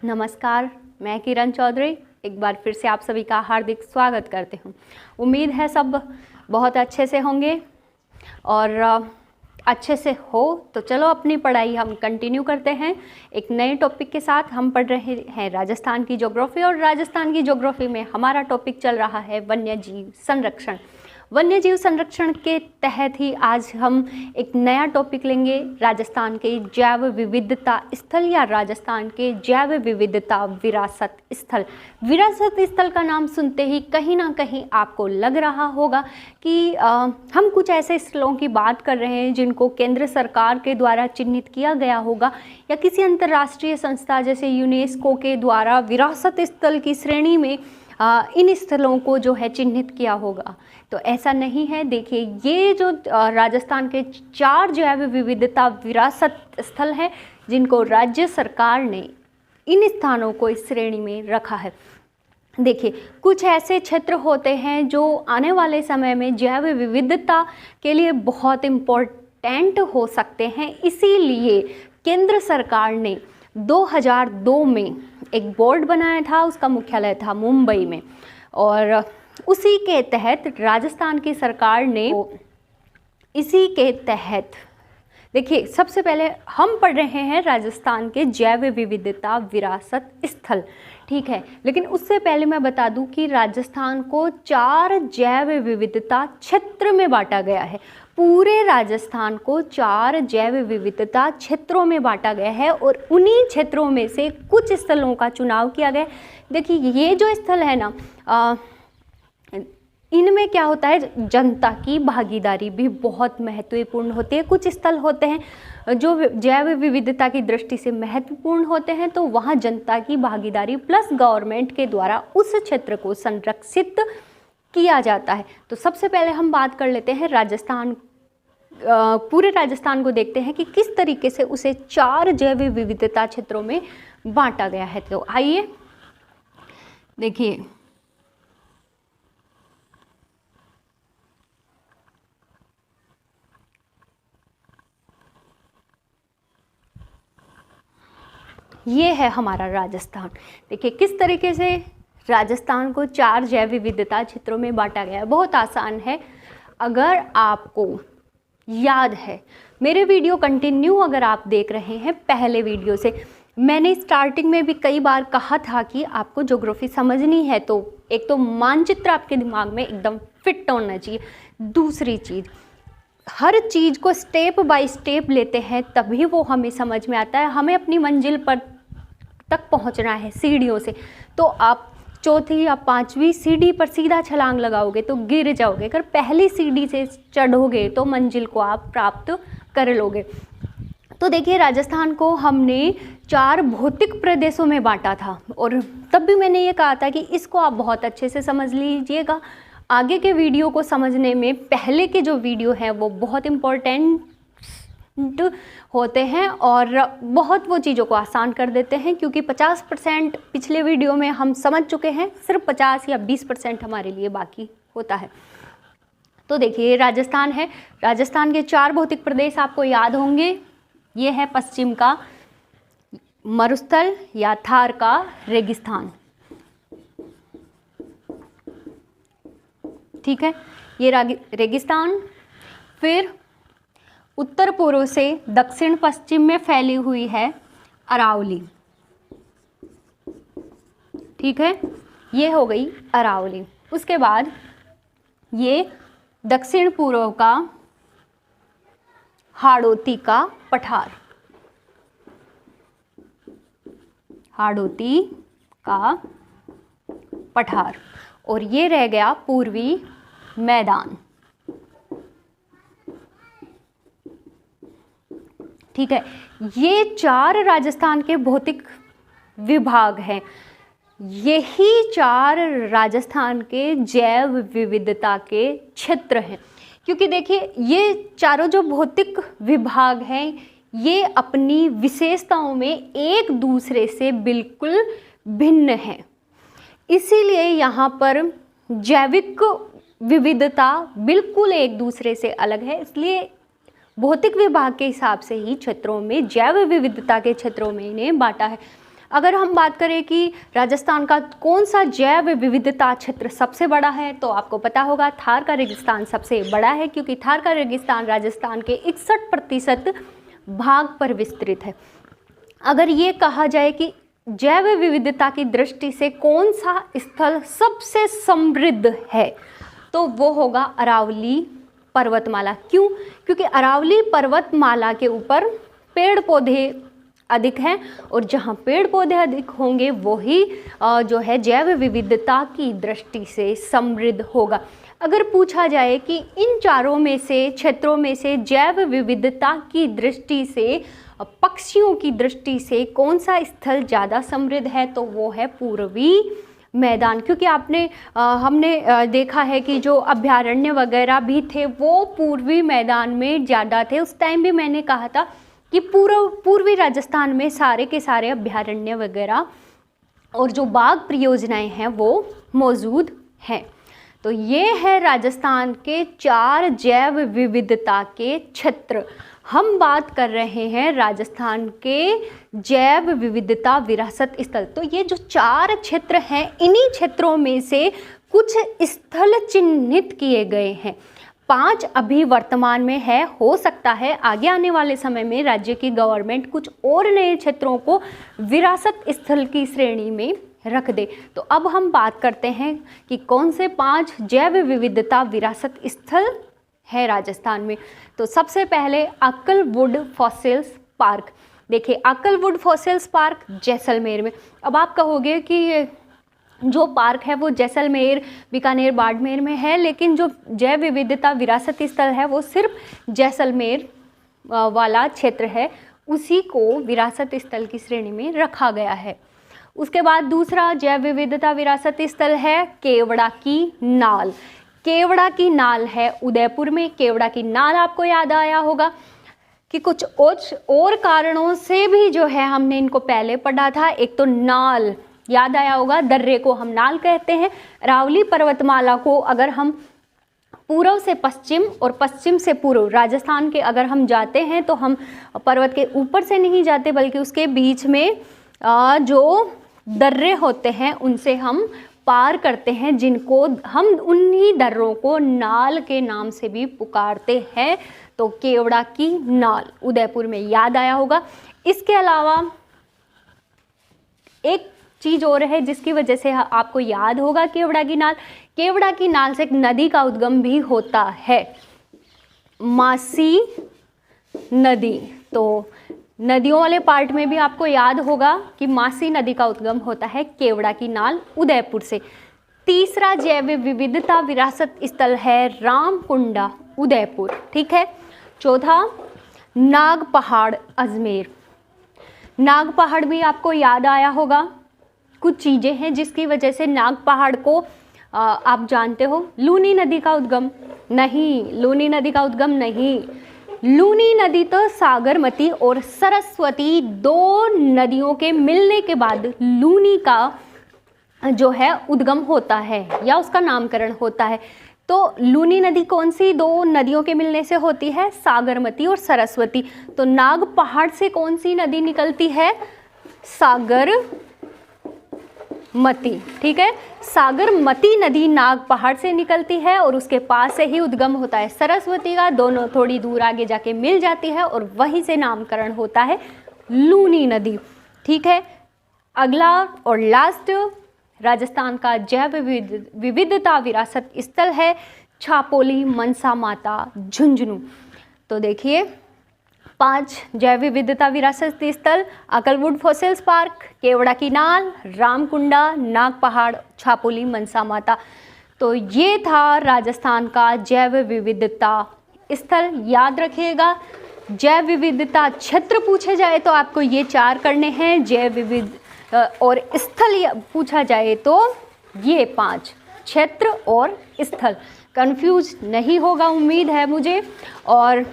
नमस्कार, मैं किरण चौधरी एक बार फिर से आप सभी का हार्दिक स्वागत करती हूँ। उम्मीद है सब बहुत अच्छे से होंगे और अच्छे से हो तो चलो अपनी पढ़ाई हम कंटिन्यू करते हैं। एक नए टॉपिक के साथ हम पढ़ रहे हैं राजस्थान की ज्योग्राफी और राजस्थान की ज्योग्राफी में हमारा टॉपिक चल रहा है वन्यजीव संरक्षण। वन्यजीव संरक्षण के तहत ही आज हम एक नया टॉपिक लेंगे, राजस्थान के जैव विविधता स्थल या राजस्थान के जैव विविधता विरासत स्थल। विरासत स्थल का नाम सुनते ही कहीं ना कहीं आपको लग रहा होगा कि हम कुछ ऐसे स्थलों की बात कर रहे हैं जिनको केंद्र सरकार के द्वारा चिन्हित किया गया होगा या किसी अंतर्राष्ट्रीय संस्था जैसे यूनेस्को के द्वारा विरासत स्थल की श्रेणी में इन स्थलों को जो है चिन्हित किया होगा। तो ऐसा नहीं है। देखिए, ये जो राजस्थान के 4 जैव विविधता विरासत स्थल हैं जिनको राज्य सरकार ने इन स्थानों को इस श्रेणी में रखा है। देखिए, कुछ ऐसे क्षेत्र होते हैं जो आने वाले समय में जैव विविधता के लिए बहुत इम्पोर्टेंट हो सकते हैं। इसीलिए केंद्र सरकार ने 2002 में एक बोर्ड बनाया था, उसका मुख्यालय था मुंबई में, और उसी के तहत राजस्थान की सरकार ने इसी के तहत देखिए, सबसे पहले हम पढ़ रहे हैं राजस्थान के जैव विविधता विरासत स्थल, ठीक है। लेकिन उससे पहले मैं बता दूं कि राजस्थान को 4 जैव विविधता क्षेत्र में बांटा गया है। पूरे राजस्थान को 4 जैव विविधता क्षेत्रों में बांटा गया है और उन्हीं क्षेत्रों में से कुछ स्थलों का चुनाव किया गया है। देखिए, ये जो स्थल है ना, इनमें क्या होता है, जनता की भागीदारी भी बहुत महत्वपूर्ण होती है। कुछ स्थल होते हैं जो जैव विविधता की दृष्टि से महत्वपूर्ण होते हैं, तो वहाँ जनता की भागीदारी प्लस गवर्नमेंट के द्वारा उस क्षेत्र को संरक्षित किया जाता है। तो सबसे पहले हम बात कर लेते हैं राजस्थान, पूरे राजस्थान को देखते हैं कि किस तरीके से उसे 4 जैव विविधता क्षेत्रों में बांटा गया है। तो आइए देखिए, ये है हमारा राजस्थान। देखिए किस तरीके से राजस्थान को 4 जैव विविधता क्षेत्रों में बांटा गया है। बहुत आसान है। अगर आपको याद है, मेरे वीडियो कंटिन्यू अगर आप देख रहे हैं पहले वीडियो से, मैंने स्टार्टिंग में भी कई बार कहा था कि आपको ज्योग्राफी समझनी है तो एक तो मानचित्र आपके दिमाग में एकदम फिट होना चाहिए। दूसरी चीज़, हर चीज़ को स्टेप बाय स्टेप लेते हैं तभी वो हमें समझ में आता है। हमें अपनी मंजिल पर तक पहुंचना है सीढ़ियों से, तो आप 4थी या 5वीं सीढ़ी पर सीधा छलांग लगाओगे तो गिर जाओगे। अगर पहली सीढ़ी से चढ़ोगे तो मंजिल को आप प्राप्त कर लोगे। तो देखिए, राजस्थान को हमने 4 भौतिक प्रदेशों में बांटा था और तब भी मैंने ये कहा था कि इसको आप बहुत अच्छे से समझ लीजिएगा। आगे के वीडियो को समझने में पहले के जो वीडियो हैं वो बहुत इम्पोर्टेंट होते हैं और बहुत वो चीज़ों को आसान कर देते हैं, क्योंकि 50% पिछले वीडियो में हम समझ चुके हैं, सिर्फ 50 या 20% हमारे लिए बाकी होता है। तो देखिए, राजस्थान है, राजस्थान के 4 भौतिक प्रदेश आपको याद होंगे। ये है पश्चिम का मरुस्थल या थार का रेगिस्तान, ठीक है, ये रेगिस्तान। फिर उत्तर पूर्व से दक्षिण पश्चिम में फैली हुई है अरावली, ठीक है, ये हो गई अरावली। उसके बाद ये दक्षिण पूर्व का हाड़ौती का पठार, हाड़ौती का पठार, और ये रह गया पूर्वी मैदान, ठीक है। ये 4 राजस्थान के भौतिक विभाग हैं। यही 4 राजस्थान के जैव विविधता के क्षेत्र हैं, क्योंकि देखिए ये चारों जो भौतिक विभाग हैं ये अपनी विशेषताओं में एक दूसरे से बिल्कुल भिन्न हैं। इसीलिए यहाँ पर जैविक विविधता बिल्कुल एक दूसरे से अलग है। इसलिए भौतिक विभाग के हिसाब से ही क्षेत्रों में जैव विविधता के क्षेत्रों में इन्हें बांटा है। अगर हम बात करें कि राजस्थान का कौन सा जैव विविधता क्षेत्र सबसे बड़ा है, तो आपको पता होगा थार का रेगिस्तान सबसे बड़ा है, क्योंकि थार का रेगिस्तान राजस्थान के 61% भाग पर विस्तृत है। अगर ये कहा जाए कि जैव विविधता की दृष्टि से कौन सा स्थल सबसे समृद्ध है, तो वो होगा अरावली पर्वतमाला। क्यों? क्योंकि अरावली पर्वतमाला के ऊपर पेड़ पौधे अधिक हैं, और जहाँ पेड़ पौधे अधिक होंगे वही जो है जैव विविधता की दृष्टि से समृद्ध होगा। अगर पूछा जाए कि इन चारों में से क्षेत्रों में से जैव विविधता की दृष्टि से, पक्षियों की दृष्टि से कौन सा स्थल ज़्यादा समृद्ध है, तो वो है पूर्वी मैदान। क्योंकि हमने देखा है कि जो अभयारण्य वगैरह भी थे वो पूर्वी मैदान में ज़्यादा थे। उस टाइम भी मैंने कहा था कि पूर्वी राजस्थान में सारे के सारे अभयारण्य वगैरह और जो बाघ परियोजनाएं हैं वो मौजूद हैं। तो ये है राजस्थान के 4 जैव विविधता के क्षेत्र। हम बात कर रहे हैं राजस्थान के जैव विविधता विरासत स्थल। तो ये जो 4 क्षेत्र हैं, इन्हीं क्षेत्रों में से कुछ स्थल चिन्हित किए गए हैं। 5 अभी वर्तमान में है, हो सकता है आगे आने वाले समय में राज्य की गवर्नमेंट कुछ और नए क्षेत्रों को विरासत स्थल की श्रेणी में रख दे। तो अब हम बात करते हैं कि कौन से 5 जैव विविधता विरासत स्थल है राजस्थान में। तो सबसे पहले अक्कलवुड फॉसिल्स पार्क। देखिए, अक्कलवुड फॉसिल्स पार्क जैसलमेर में। अब आप कहोगे कि जो पार्क है वो जैसलमेर, बीकानेर, बाड़मेर में है, लेकिन जो जैव विविधता विरासत स्थल है वो सिर्फ जैसलमेर वाला क्षेत्र है, उसी को विरासत स्थल की श्रेणी में रखा गया है। उसके बाद दूसरा जैव विविधता विरासत स्थल है केवड़ा की नाल। केवड़ा की नाल है उदयपुर में। केवड़ा की नाल आपको याद आया होगा कि कुछ और कारणों से भी जो है हमने इनको पहले पढ़ा था। एक तो नाल याद आया होगा, दर्रे को हम नाल कहते हैं। अरावली पर्वतमाला को अगर हम पूर्व से पश्चिम और पश्चिम से पूर्व राजस्थान के अगर हम जाते हैं तो हम पर्वत के ऊपर से नहीं जाते, बल्कि उसके बीच में जो दर्रे होते हैं उनसे हम पार करते हैं, जिनको हम उन्हीं दर्रों को नाल के नाम से भी पुकारते हैं। तो केवड़ा की नाल उदयपुर में याद आया होगा। इसके अलावा एक चीज़ और है जिसकी वजह से आपको याद होगा केवड़ा की नाल। केवड़ा की नाल से एक नदी का उद्गम भी होता है, मासी नदी। तो नदियों वाले पार्ट में भी आपको याद होगा कि मासी नदी का उद्गम होता है केवड़ा की नाल उदयपुर से। तीसरा जैव विविधता विरासत स्थल है रामकुंडा उदयपुर, ठीक है। चौथा नाग पहाड़ अजमेर। नाग पहाड़ भी आपको याद आया होगा। कुछ चीज़ें हैं जिसकी वजह से नाग पहाड़ को आप जानते हो। लूनी नदी का उद्गम नहीं, लूनी नदी का उद्गम नहीं। लूनी नदी तो सागरमती और सरस्वती 2 नदियों के मिलने के बाद लूनी का जो है उद्गम होता है या उसका नामकरण होता है। तो लूनी नदी कौन सी 2 नदियों के मिलने से होती है? सागरमती और सरस्वती। तो नाग पहाड़ से कौन सी नदी निकलती है? सागरमती, ठीक है। सागरमती नदी नाग पहाड़ से निकलती है और उसके पास से ही उद्गम होता है सरस्वती का। दोनों थोड़ी दूर आगे जाके मिल जाती है और वहीं से नामकरण होता है लूनी नदी, ठीक है। अगला और लास्ट राजस्थान का जैव विविधता विरासत स्थल है छापोली मनसा माता झुंझुनू। तो देखिए 5 जैव विविधता विरासत स्थल अक्कलवुड फॉसिल्स पार्क, केवड़ा की नाल, रामकुंडा, नाग पहाड़, छापोली मनसा माता। तो ये था राजस्थान का जैव विविधता स्थल। याद रखिएगा, जैव विविधता क्षेत्र पूछे जाए तो आपको ये 4 करने हैं, जैव विविध और स्थल पूछा जाए तो ये 5 क्षेत्र और स्थल। कंफ्यूज नहीं होगा उम्मीद है मुझे। और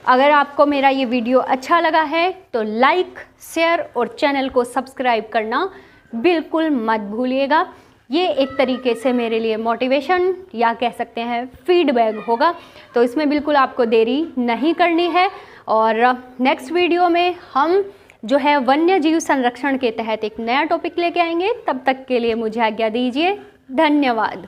अगर आपको मेरा ये वीडियो अच्छा लगा है तो लाइक, शेयर और चैनल को सब्सक्राइब करना बिल्कुल मत भूलिएगा। ये एक तरीके से मेरे लिए मोटिवेशन या कह सकते हैं फीडबैक होगा, तो इसमें बिल्कुल आपको देरी नहीं करनी है। और नेक्स्ट वीडियो में हम जो है वन्य जीव संरक्षण के तहत एक नया टॉपिक लेके आएंगे। तब तक के लिए मुझे आज्ञा दीजिए। धन्यवाद।